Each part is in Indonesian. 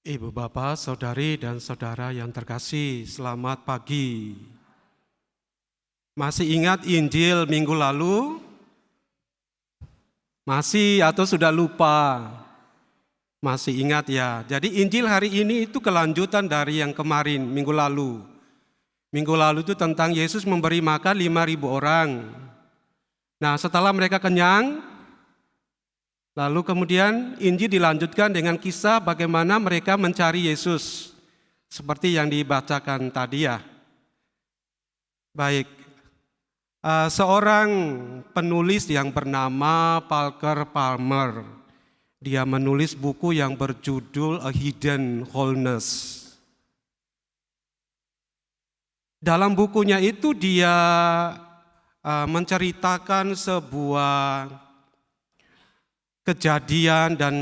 Ibu bapak, saudari dan saudara yang terkasih, selamat pagi. Masih ingat Injil minggu lalu? Masih atau sudah lupa? Masih ingat ya. Jadi Injil hari ini itu kelanjutan dari yang kemarin, minggu lalu. Minggu lalu itu tentang Yesus memberi makan 5.000 orang. Nah, setelah mereka kenyang, lalu kemudian Injil dilanjutkan dengan kisah bagaimana mereka mencari Yesus. Seperti yang dibacakan tadi ya. Baik, seorang penulis yang bernama Parker Palmer, dia menulis buku yang berjudul A Hidden Wholeness. Dalam bukunya itu dia menceritakan sebuah kejadian dan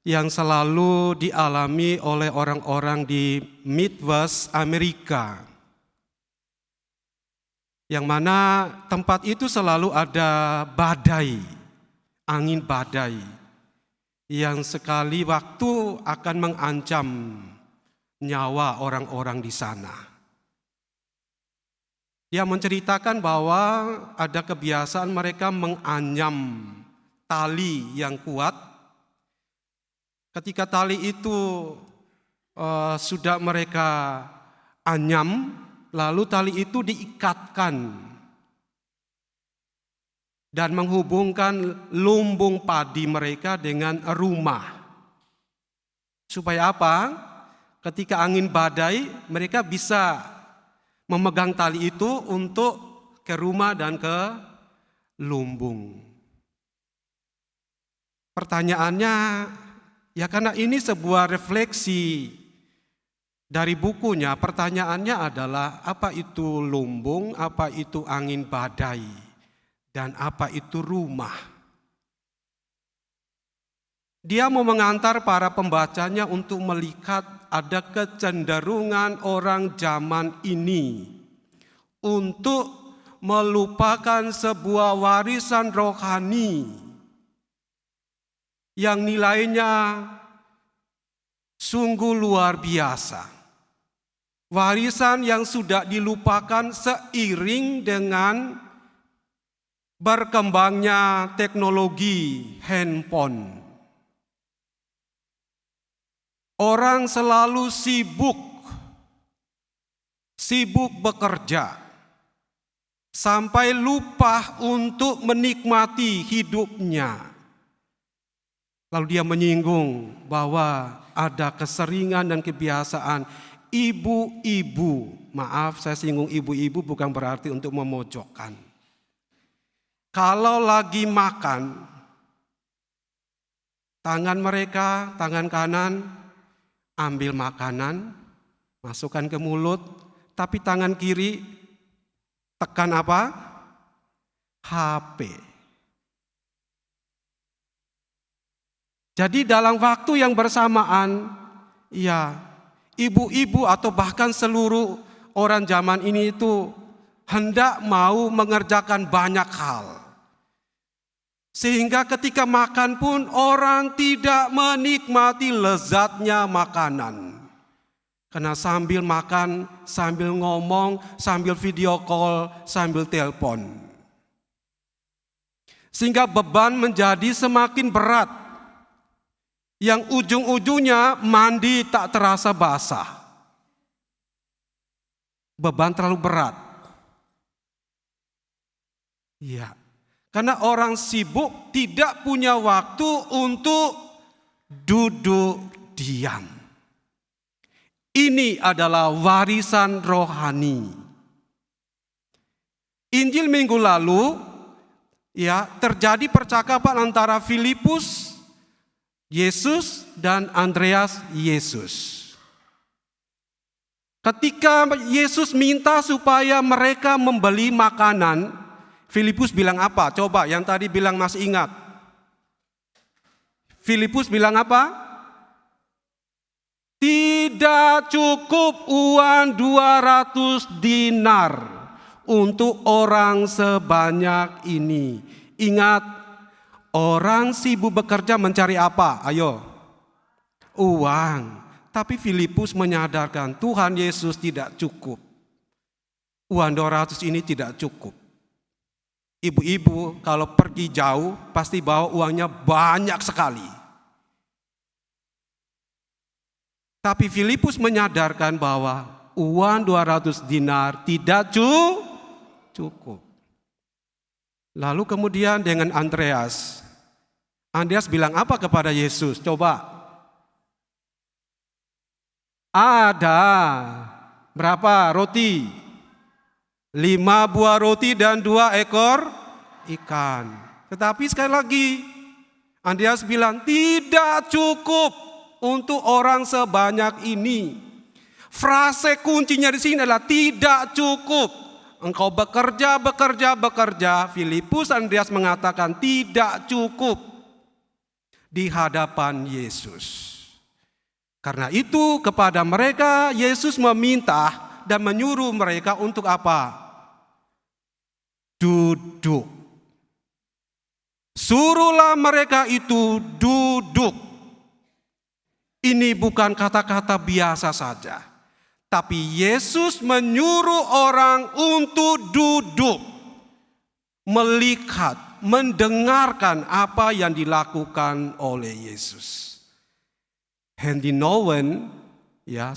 yang selalu dialami oleh orang-orang di Midwest Amerika, yang mana tempat itu selalu ada badai, angin badai, yang sekali waktu akan mengancam nyawa orang-orang di sana. Dia menceritakan bahwa ada kebiasaan mereka menganyam tali yang kuat. Ketika tali itu sudah mereka anyam, lalu tali itu diikatkan dan menghubungkan lumbung padi mereka dengan rumah. Supaya apa? Ketika angin badai, mereka bisa memegang tali itu untuk ke rumah dan ke lumbung. Pertanyaannya, ya karena ini sebuah refleksi dari bukunya, pertanyaannya adalah apa itu lumbung, apa itu angin badai, dan apa itu rumah. Dia mau mengantar para pembacanya untuk melihat ada kecenderungan orang zaman ini untuk melupakan sebuah warisan rohani yang nilainya sungguh luar biasa. Warisan yang sudah dilupakan seiring dengan berkembangnya teknologi handphone. Orang selalu sibuk bekerja sampai lupa untuk menikmati hidupnya. Lalu dia menyinggung bahwa ada keseringan dan kebiasaan ibu-ibu. Maaf, saya singgung ibu-ibu bukan berarti untuk memojokkan. Kalau lagi makan, tangan mereka, tangan kanan, ambil makanan, masukkan ke mulut, tapi tangan kiri tekan apa? HP. Jadi dalam waktu yang bersamaan, ya ibu-ibu atau bahkan seluruh orang zaman ini itu hendak mau mengerjakan banyak hal. Sehingga ketika makan pun orang tidak menikmati lezatnya makanan. Karena sambil makan, sambil ngomong, sambil video call, sambil telepon. Sehingga beban menjadi semakin berat. Yang ujung-ujungnya mandi tak terasa basah. Beban terlalu berat. Iya. Karena orang sibuk tidak punya waktu untuk duduk diam. Ini adalah warisan rohani. Injil minggu lalu ya terjadi percakapan antara Filipus, Yesus dan Andreas Yesus. Ketika Yesus minta supaya mereka membeli makanan, Filipus bilang apa? Coba yang tadi bilang masih ingat. Filipus bilang apa? Tidak cukup uang 200 dinar untuk orang sebanyak ini. Ingat, orang sibuk bekerja mencari apa? Ayo. Uang. Tapi Filipus menyadarkan Tuhan Yesus tidak cukup. Uang 200 ini tidak cukup. Ibu-ibu kalau pergi jauh pasti bawa uangnya banyak sekali. Tapi Filipus menyadarkan bahwa uang 200 dinar tidak cukup. Lalu kemudian dengan Andreas bilang apa kepada Yesus? Coba. Ada berapa roti? 5 buah roti dan 2 ekor ikan. Tetapi sekali lagi, Andreas bilang tidak cukup untuk orang sebanyak ini. Frase kuncinya di sini adalah tidak cukup. Engkau bekerja. Filipus Andreas mengatakan tidak cukup di hadapan Yesus. Karena itu kepada mereka Yesus meminta dan menyuruh mereka untuk apa? Duduk. Suruhlah mereka itu duduk. Ini bukan kata-kata biasa saja. Tapi Yesus menyuruh orang untuk duduk. Melihat, mendengarkan apa yang dilakukan oleh Yesus. Henry Nouwen,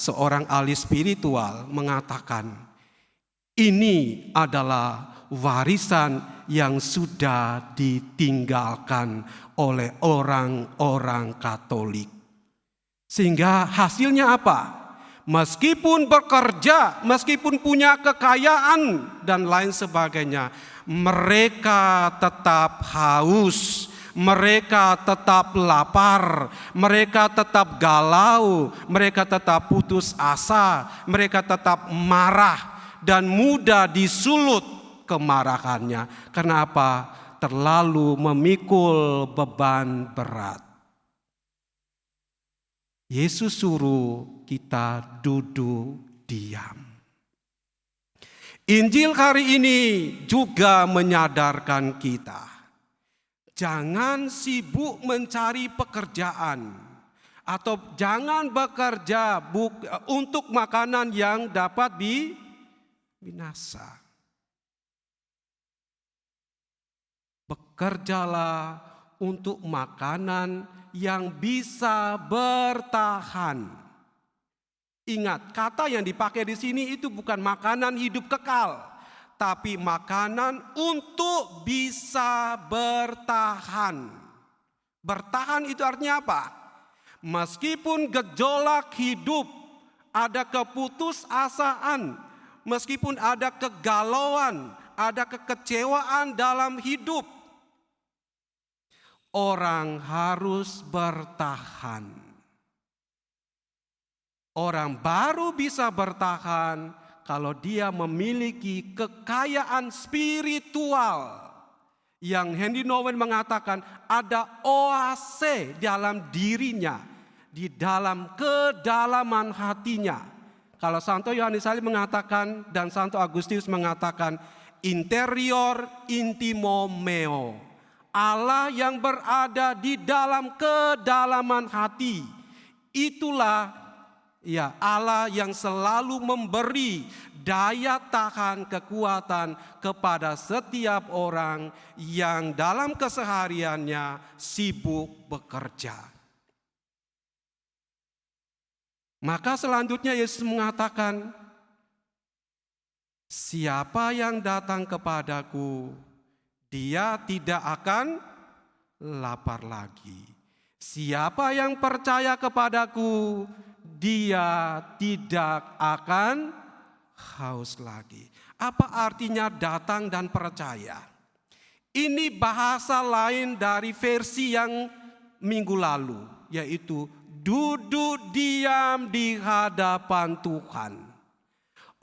seorang ahli spiritual mengatakan, ini adalah warisan yang sudah ditinggalkan oleh orang-orang Katolik. Sehingga hasilnya apa? Meskipun bekerja, meskipun punya kekayaan dan lain sebagainya, mereka tetap haus, mereka tetap lapar, mereka tetap galau, mereka tetap putus asa, mereka tetap marah dan mudah disulut kemarahannya. Kenapa? Terlalu memikul beban berat. Yesus suruh kita duduk diam. Injil hari ini juga menyadarkan kita. Jangan sibuk mencari pekerjaan. Atau jangan bekerja untuk makanan yang dapat binasa. Bekerjalah untuk makanan yang bisa bertahan. Ingat, kata yang dipakai di sini itu bukan makanan hidup kekal, tapi makanan untuk bisa bertahan. Bertahan itu artinya apa? Meskipun gejolak hidup, ada keputusasaan, meskipun ada kegalauan, ada kekecewaan dalam hidup, orang harus bertahan. Orang baru bisa bertahan kalau dia memiliki kekayaan spiritual. Yang Henry Nouwen mengatakan ada oase dalam dirinya, di dalam kedalaman hatinya. Kalau Santo Yohanes Salib mengatakan dan Santo Agustinus mengatakan interior intimo meo. Allah yang berada di dalam kedalaman hati. Itulah Allah yang selalu memberi daya tahan kekuatan kepada setiap orang yang dalam kesehariannya sibuk bekerja. Maka selanjutnya Yesus mengatakan, siapa yang datang kepadaku, dia tidak akan lapar lagi. Siapa yang percaya kepadaku, dia tidak akan haus lagi. Apa artinya datang dan percaya? Ini bahasa lain dari versi yang minggu lalu, yaitu duduk diam di hadapan Tuhan.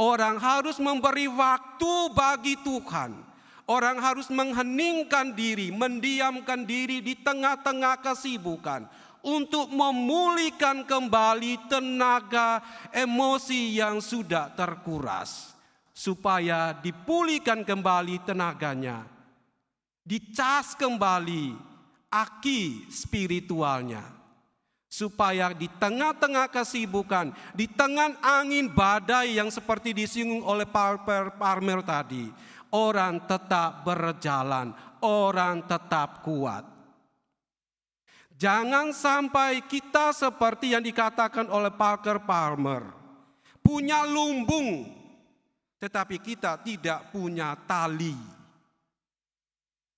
Orang harus memberi waktu bagi Tuhan. Orang harus mengheningkan diri, mendiamkan diri di tengah-tengah kesibukan untuk memulihkan kembali tenaga emosi yang sudah terkuras, supaya dipulihkan kembali tenaganya, dicas kembali aki spiritualnya, Supaya di tengah-tengah kesibukan, di tengah angin badai yang seperti disinggung oleh Parmer tadi, orang tetap berjalan, orang tetap kuat. Jangan sampai kita seperti yang dikatakan oleh Parker Palmer, punya lumbung, tetapi kita tidak punya tali.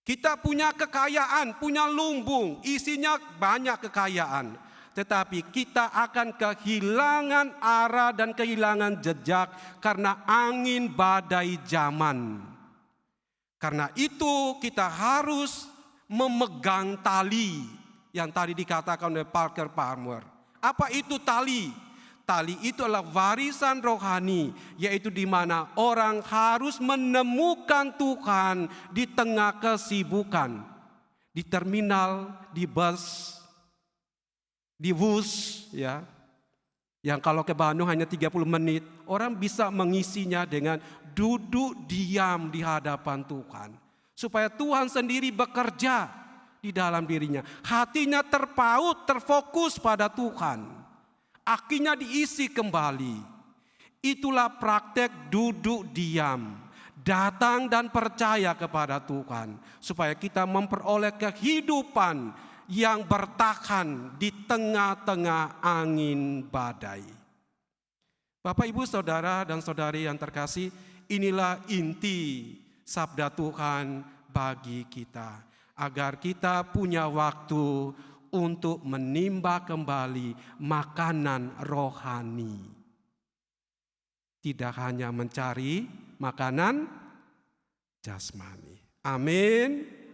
Kita punya kekayaan, punya lumbung, isinya banyak kekayaan. Tetapi kita akan kehilangan arah dan kehilangan jejak karena angin badai zaman. Karena itu kita harus memegang tali yang tadi dikatakan oleh Parker Palmer. Apa itu tali? Tali itu adalah warisan rohani, yaitu di mana orang harus menemukan Tuhan di tengah kesibukan. Di terminal, di bus, di bus, ya, yang kalau ke Bandung hanya 30 menit, orang bisa mengisinya dengan duduk diam di hadapan Tuhan. Supaya Tuhan sendiri bekerja di dalam dirinya. Hatinya terpaut, terfokus pada Tuhan. Akhirnya diisi kembali. Itulah praktek duduk diam. Datang dan percaya kepada Tuhan. Supaya kita memperoleh kehidupan yang bertahan di tengah-tengah angin badai. Bapak, Ibu, Saudara dan Saudari yang terkasih, inilah inti sabda Tuhan bagi kita. Agar kita punya waktu untuk menimba kembali makanan rohani. Tidak hanya mencari makanan jasmani. Amin.